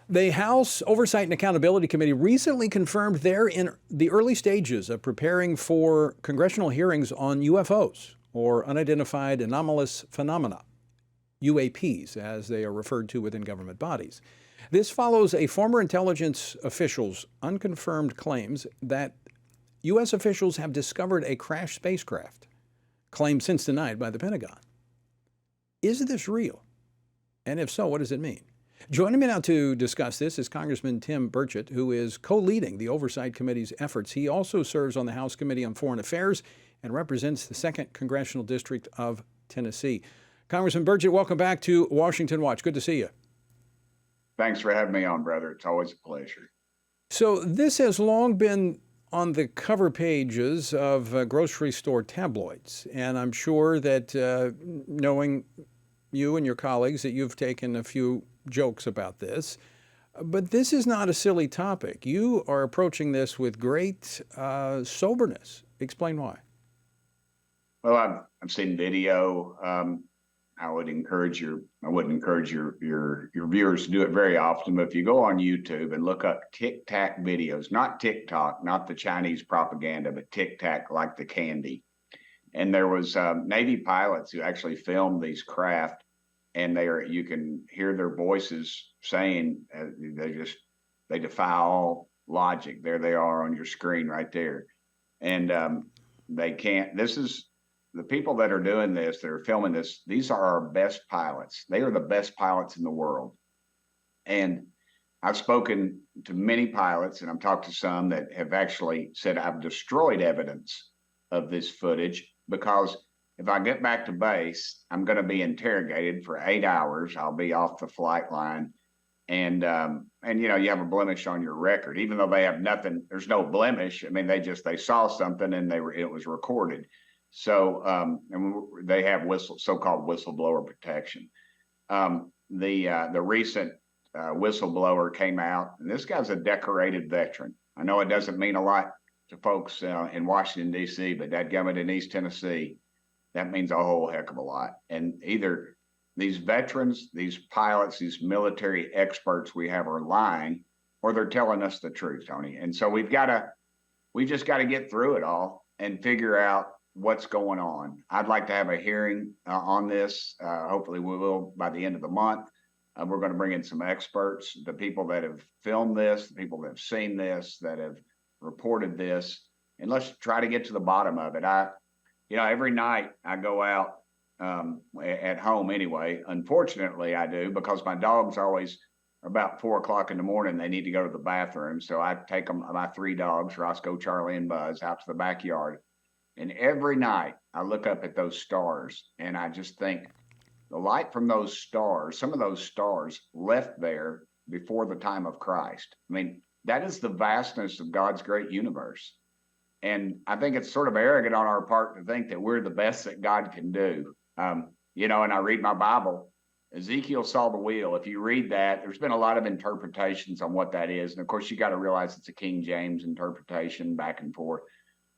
The House Oversight and Accountability Committee recently confirmed they're in the early stages of preparing for congressional hearings on UFOs, or unidentified anomalous phenomena, UAPs, as they are referred to within government bodies. This follows a former intelligence official's unconfirmed claims that U.S. officials have discovered a crashed spacecraft, claimed since denied by the Pentagon. Is this real? And if so, what does it mean? Joining me now to discuss this is Congressman Tim Burchett, who is co-leading the Oversight Committee's efforts. He also serves on the House Committee on Foreign Affairs and represents the 2nd Congressional District of Tennessee. Congressman Burchett, welcome back to Washington Watch. Good to see you. Thanks for having me on, brother. It's always a pleasure. So this has long been on the cover pages of grocery store tabloids, and I'm sure that knowing you and your colleagues that you've taken a few jokes about this, but this is not a silly topic. You are approaching this with great soberness. Explain why. Well, I've seen video. I wouldn't encourage your viewers to do it very often. But if you go on YouTube and look up Tic Tac videos, not TikTok, not the Chinese propaganda, but Tic Tac like the candy. And there was Navy pilots who actually filmed these craft, and you can hear their voices saying they defy all logic. There they are on your screen right there, and they can't. This is the people that are doing this, that are filming this. These are our best pilots. They are the best pilots in the world, and I've spoken to many pilots, and I've talked to some that have actually said I've destroyed evidence of this footage because if I get back to base, I'm going to be interrogated for 8 hours. I'll be off the flight line. And you have a blemish on your record, even though they have nothing. There's no blemish. I mean, they saw something and it was recorded. So and they have so-called whistleblower protection. The recent whistleblower came out, and this guy's a decorated veteran. I know it doesn't mean a lot to folks in Washington, D.C., but dadgummit in East Tennessee, that means a whole heck of a lot. And either these veterans, these pilots, these military experts we have are lying, or they're telling us the truth, Tony. And so we just got to get through it all and figure out what's going on. I'd like to have a hearing on this. Hopefully we will by the end of the month. We're going to bring in some experts, the people that have filmed this, the people that have seen this, that have reported this, and let's try to get to the bottom of it. Every night I go out at home anyway. Unfortunately, I do, because my dogs always about 4 o'clock in the morning, they need to go to the bathroom. So I take my 3 dogs, Roscoe, Charlie, and Buzz, out to the backyard. And every night I look up at those stars and I just think the light from those stars, some of those stars left there before the time of Christ. I mean, that is the vastness of God's great universe. And I think it's sort of arrogant on our part to think that we're the best that God can do. And I read my Bible. Ezekiel saw the wheel. If you read that, there's been a lot of interpretations on what that is. And of course, you got to realize it's a King James interpretation back and forth.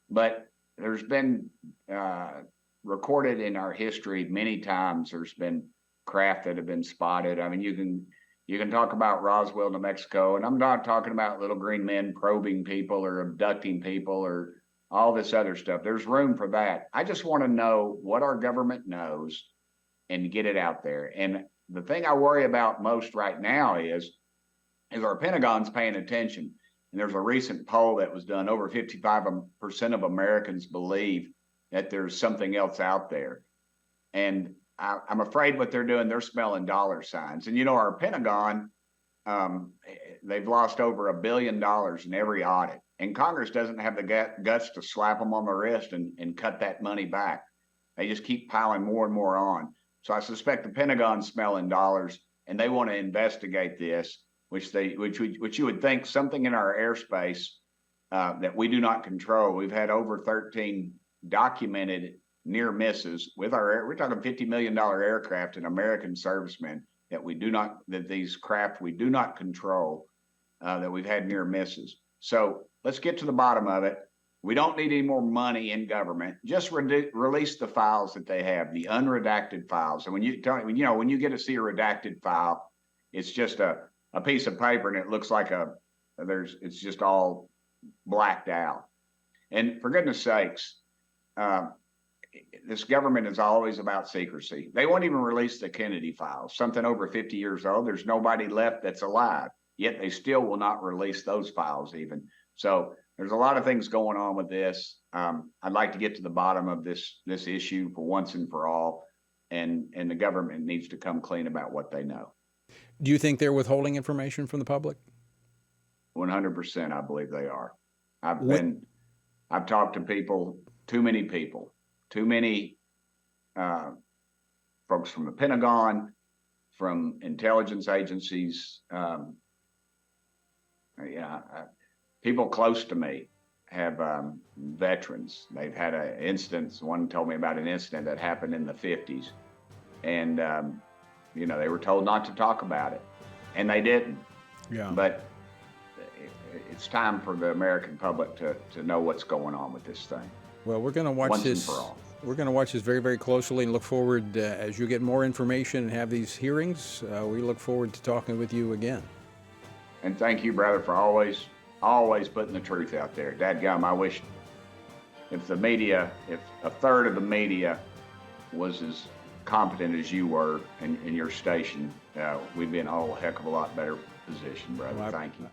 But there's been recorded in our history many times, there's been craft that have been spotted. I mean, you can talk about Roswell, New Mexico, and I'm not talking about little green men probing people or abducting people or all this other stuff. There's room for that. I just want to know what our government knows and get it out there. And the thing I worry about most right now is our Pentagon's paying attention. And there's a recent poll that was done. Over 55% of Americans believe that there's something else out there. And I'm afraid what they're doing, they're smelling dollar signs. And our Pentagon, they've lost over $1 billion in every audit. And Congress doesn't have the guts to slap them on the wrist and cut that money back. They just keep piling more and more on. So I suspect the Pentagon's smelling dollars, and they want to investigate this, which you would think something in our airspace that we do not control. We've had over 13 documented near misses with we're talking $50 million aircraft and American servicemen that these craft we do not control, that we've had near misses. So let's get to the bottom of it. We don't need any more money in government. Just release the files that they have, the unredacted files. And when you get to see a redacted file, it's just a a piece of paper and it looks like it's just all blacked out. And for goodness sakes, this government is always about secrecy. They won't even release the Kennedy files, something over 50 years old. There's nobody left that's alive, yet they still will not release those files even. So there's a lot of things going on with this. I'd like to get to the bottom of this issue for once and for all, and the government needs to come clean about what they know. Do you think they're withholding information from the public? 100%, I believe they are. I've talked to people, too many folks from the Pentagon, from intelligence agencies. People close to me have veterans. They've had an instance. One told me about an incident that happened in the 50s, and they were told not to talk about it, and they didn't. Yeah. But it's time for the American public to know what's going on with this thing. Well, we're going to watch this. Once and for all. We're going to watch this very, very closely and look forward as you get more information and have these hearings. We look forward to talking with you again. And thank you, brother, for always putting the truth out there. Dadgum, I wish if a third of the media was as competent as you were in your station, we'd be in a whole heck of a lot better position, brother. Well, thank you.